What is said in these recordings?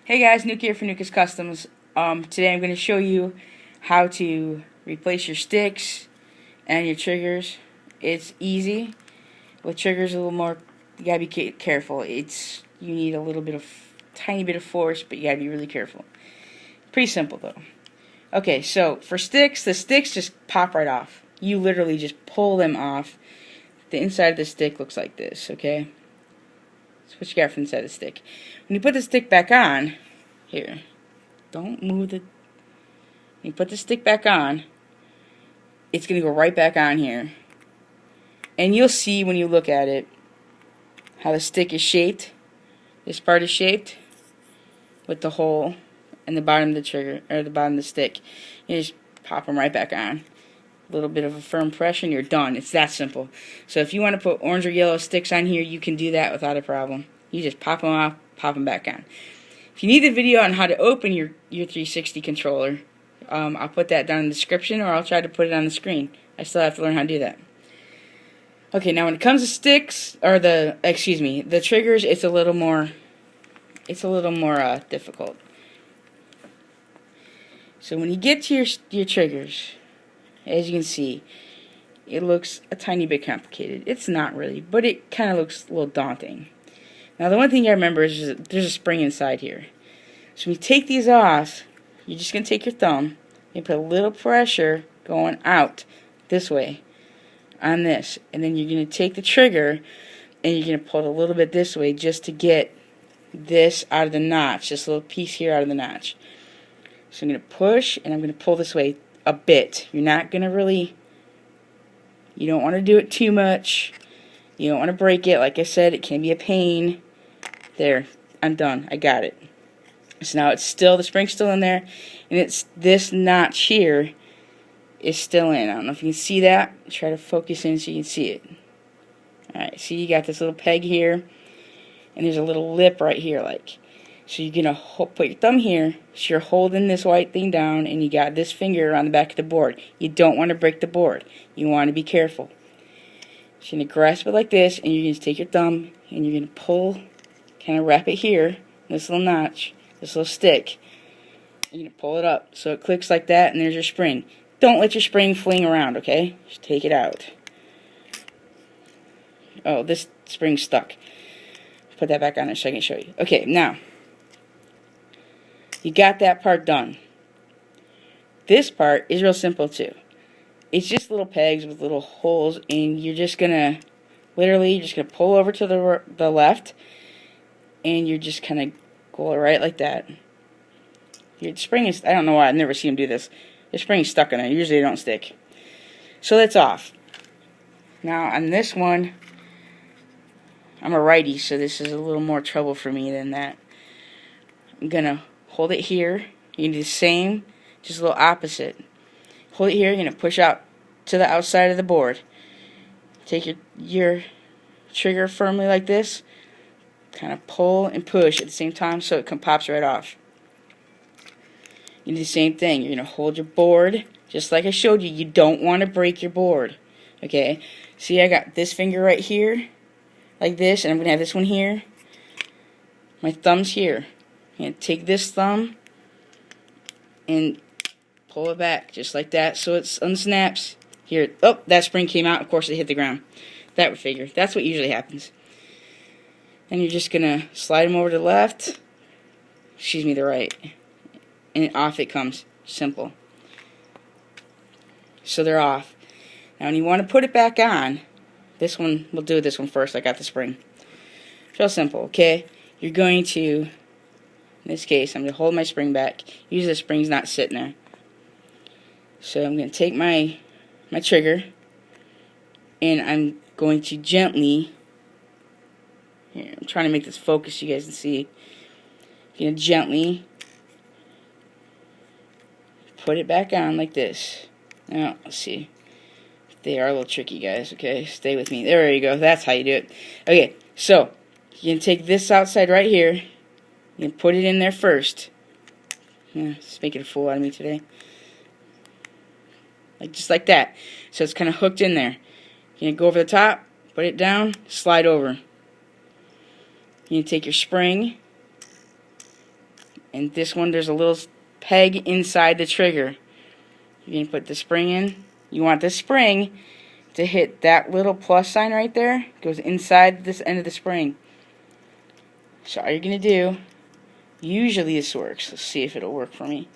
Hey guys, Nuke here for Nuke's Customs. Today I'm going to show you how to replace your sticks and your triggers. It's easy. With triggers a little more, you gotta be careful. You need a little bit of, tiny bit of force, but you gotta be really careful. Pretty simple though. Okay, so for sticks, the sticks just pop right off. You literally just pull them off. The inside of the stick looks like this, okay? That's what you got from inside the stick. When you put the stick back on, here, don't move the, you put the stick back on, it's going to go right back on here. And you'll see when you look at it how the stick is shaped. This part is shaped with the hole in the bottom of the trigger, or the bottom of the stick. You just pop them right back on. A little bit of a firm pressure and you're done. It's that simple. So if you want to put orange or yellow sticks on here, you can do that without a problem. You just pop them off, pop them back on. If you need the video on how to open your 360 controller, I'll put that down in the description, or I'll try to put it on the screen. I still have to learn how to do that. Okay, now when it comes to sticks, or the triggers, it's a little more difficult. So when you get to your triggers, as you can see, it looks a tiny bit complicated. It's not really, but it kind of looks a little daunting. Now the one thing you remember is that there's a spring inside here. So when you take these off, you're just going to take your thumb and put a little pressure going out this way on this. And then you're going to take the trigger and you're going to pull it a little bit this way just to get this out of the notch, this little piece here out of the notch. So I'm going to push and I'm going to pull this way a bit. You're not going to really, you don't want to do it too much. You don't want to break it. Like I said, it can be a pain. There, I'm done. I got it. So now it's still, the spring's still in there, and it's this notch here is still in. I don't know if you can see that. Try to focus in so you can see it. Alright, see, you got this little peg here, and there's a little lip right here, like. So you're going to put your thumb here, so you're holding this white thing down, and you got this finger on the back of the board. You don't want to break the board. You want to be careful. So you're going to grasp it like this, and you're going to take your thumb, and you're going to pull, kind of wrap it here, this little notch, this little stick. You're going to pull it up so it clicks like that, and there's your spring. Don't let your spring fling around, okay? Just take it out. Oh, this spring's stuck. Put that back on there so I can show you. Okay, now, you got that part done. This part is real simple too. It's just little pegs with little holes, and you're just gonna pull over to the left, and you're just kind of go right like that. Your spring is, I don't know why, I've never seen them do this. The spring's stuck in there. Usually they don't stick. So that's off. Now on this one, I'm a righty, so this is a little more trouble for me than that. I'm gonna hold it here. You do the same, just a little opposite. Hold it here, you're going to push out to the outside of the board. Take your trigger firmly like this. Kind of pull and push at the same time so it pops right off. You do the same thing. You're going to hold your board, just like I showed you. You don't want to break your board. Okay? See, I got this finger right here, like this, and I'm going to have this one here. My thumb's here. I'm going to take this thumb and pull it back just like that so it unsnaps. Here, oh, that spring came out. Of course, it hit the ground. That would figure. That's what usually happens. And you're just going to slide them over to the left. The right. And off it comes. Simple. So they're off. Now, when you want to put it back on, this one, we'll do this one first. I got the spring. Real simple, okay? You're going to, in this case, I'm going to hold my spring back. Usually the spring's not sitting there. So I'm going to take my trigger, and I'm going to gently, here, I'm trying to make this focus so you guys can see. I'm going to gently put it back on like this. Now, let's see. They are a little tricky, guys, okay? Stay with me. There you go. That's how you do it. Okay, so you can take this outside right here. You can put it in there first. It's making a fool out of me today. Just like that. So it's kind of hooked in there. You can go over the top, put it down, slide over. You take your spring, And this one, there's a little peg inside the trigger. You're going to put the spring in. You want the spring to hit that little plus sign right there. It goes inside this end of the spring. So all you're going to do, usually this works. Let's see if it'll work for me.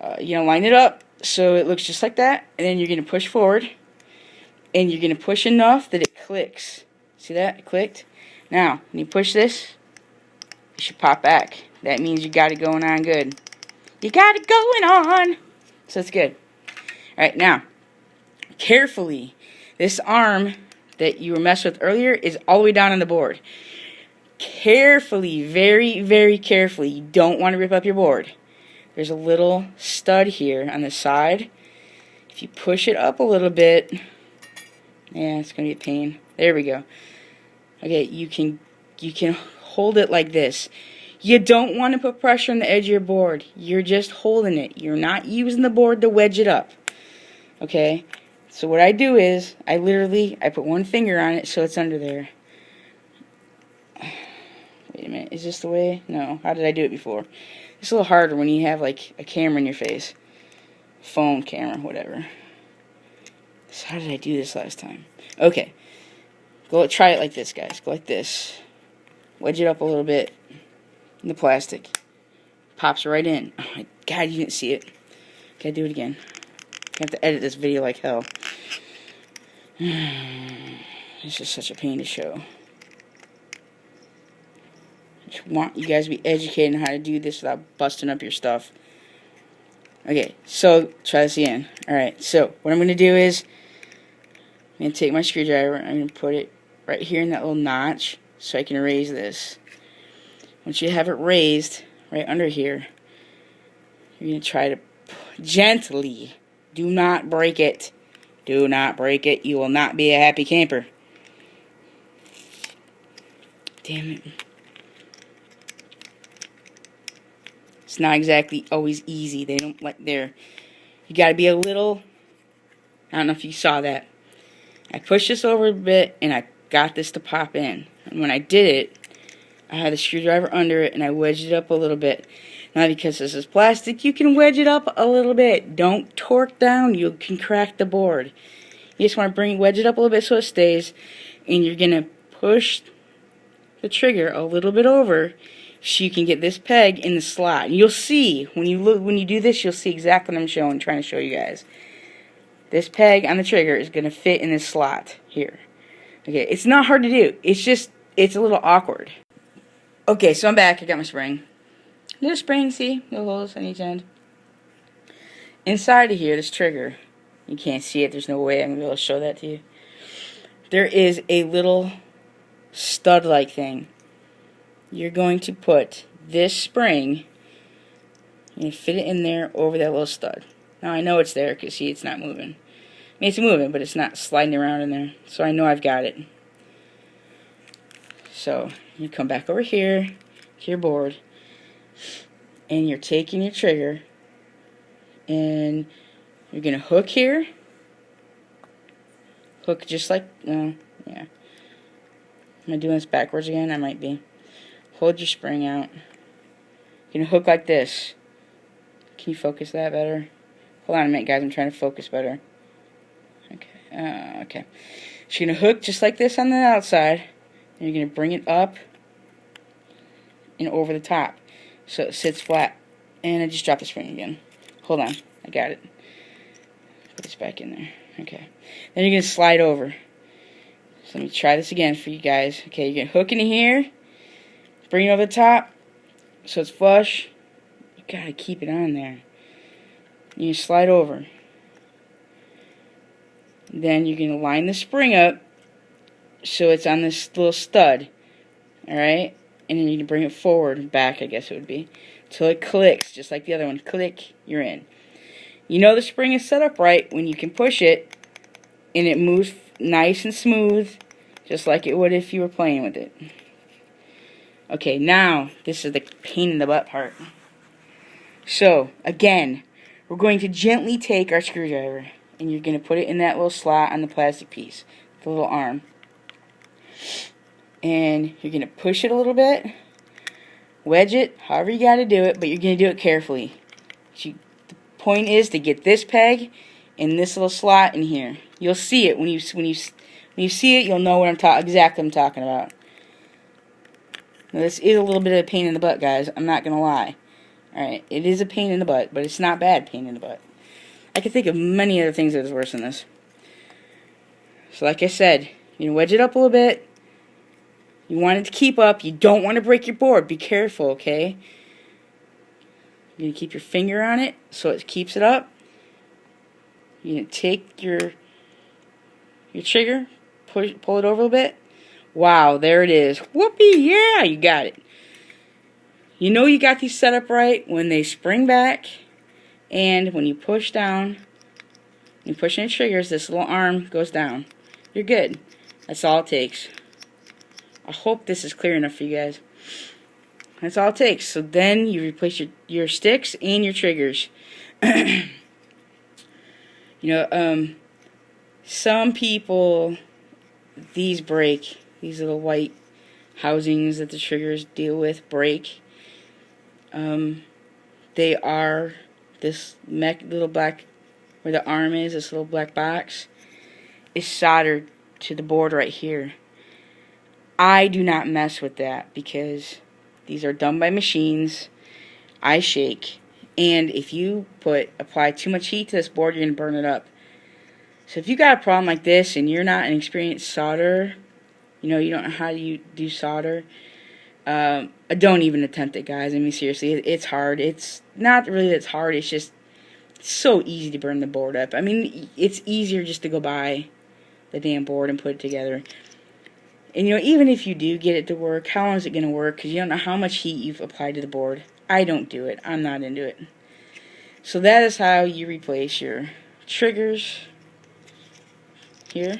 You're going to line it up so it looks just like that. And then you're going to push forward. And you're going to push enough that it clicks. See that? It clicked. Now, when you push this, it should pop back. That means you got it going on good. You got it going on. So it's good. Alright, now, carefully, this arm that you were messing with earlier is all the way down on the board. Carefully, very, very carefully, you don't want to rip up your board. There's a little stud here on the side. If you push it up a little bit, yeah, it's going to be a pain. There we go. Okay, you can hold it like this. You don't want to put pressure on the edge of your board. You're just holding it. You're not using the board to wedge it up. Okay? So what I do is, I put one finger on it so it's under there. Wait a minute, is this the way? No, how did I do it before? It's a little harder when you have like a camera in your face. Phone camera, whatever. So how did I do this last time? Okay. Try it like this, guys. Go like this. Wedge it up a little bit in the plastic. Pops right in. Oh my God, you didn't see it. Gotta do it again. I have to edit this video like hell. This is such a pain to show. I just want you guys to be educated on how to do this without busting up your stuff. Okay, so try this again. Alright, so what I'm going to do is I'm going to take my screwdriver. I'm going to put it right here in that little notch so I can raise this. Once you have it raised right under here, you're going to try to gently, do not break it. Do not break it. You will not be a happy camper. Damn it. It's not exactly always easy. They don't like there. You got to be a little. I don't know if you saw that. I pushed this over a bit and I got this to pop in. And when I did it, I had a screwdriver under it and I wedged it up a little bit. Now because this is plastic, you can wedge it up a little bit. Don't torque down. You can crack the board. You just want to wedge it up a little bit so it stays. And you're going to push the trigger a little bit over so you can get this peg in the slot. And you'll see, when you do this, you'll see exactly what I'm trying to show you guys. This peg on the trigger is going to fit in this slot here. Okay, it's not hard to do. It's a little awkward. Okay, so I'm back. I got my spring. Little spring, see? No holes on each end. Inside of here, this trigger, you can't see it. There's no way I'm going to be able to show that to you. There is a little stud-like thing. You're going to put this spring and fit it in there over that little stud. Now I know it's there because see, it's not moving. I mean, it's moving, but it's not sliding around in there. So I know I've got it. So you come back over here to your board, and you're taking your trigger, and you're gonna hook here. Hook just like yeah. Am I doing this backwards again? I might be. Hold your spring out. You're gonna hook like this. Can you focus that better? Hold on a minute, guys. I'm trying to focus better. Okay. Okay. So you're gonna hook just like this on the outside, and you're gonna bring it up and over the top, so it sits flat. And I just dropped the spring again. Hold on. I got it. Put this back in there. Okay. Then you're gonna slide over. So let me try this again for you guys. Okay. You're gonna hook in here. Bring it over the top so it's flush. You gotta keep it on there. You slide over. Then you're gonna line the spring up so it's on this little stud. Alright? And then you can bring it forward and back, I guess it would be, till it clicks, just like the other one. Click, you're in. You know the spring is set up right when you can push it and it moves nice and smooth, just like it would if you were playing with it. Okay, now, this is the pain in the butt part. So, again, we're going to gently take our screwdriver, and you're going to put it in that little slot on the plastic piece, the little arm. And you're going to push it a little bit, wedge it, however you got to do it, but you're going to do it carefully. The point is to get this peg in this little slot in here. You'll see it when you see it. You'll know what I'm talking about. Now, this is a little bit of a pain in the butt, guys. I'm not gonna lie. All right, it is a pain in the butt, but it's not bad pain in the butt. I can think of many other things that is worse than this. So, like I said, you wedge it up a little bit. You want it to keep up. You don't want to break your board. Be careful, okay? You're going to keep your finger on it so it keeps it up. You're going to take your trigger, pull it over a little bit. Wow, there it is. Whoopee, yeah, you got it. You know you got these set up right when they spring back and when you push down, you push in the triggers, this little arm goes down. You're good. That's all it takes. I hope this is clear enough for you guys. That's all it takes. So then you replace your sticks and your triggers. Some people, these break. These little white housings that the triggers deal with break. They are this little black, where the arm is, this little black box, is soldered to the board right here. I do not mess with that because these are done by machines. I shake, and if you apply too much heat to this board, you're going to burn it up. So if you got a problem like this and you're not an experienced solderer, you don't know how you do solder, don't even attempt it, guys. I mean, seriously, it's hard. It's not really that it's hard. It's just so easy to burn the board up. I mean, it's easier just to go buy the damn board and put it together. And, even if you do get it to work, how long is it going to work? Because you don't know how much heat you've applied to the board. I don't do it. I'm not into it. So that is how you replace your triggers here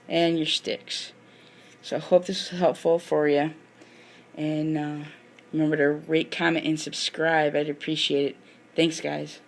and your sticks. So I hope this was helpful for you. And remember to rate, comment, and subscribe. I'd appreciate it. Thanks, guys.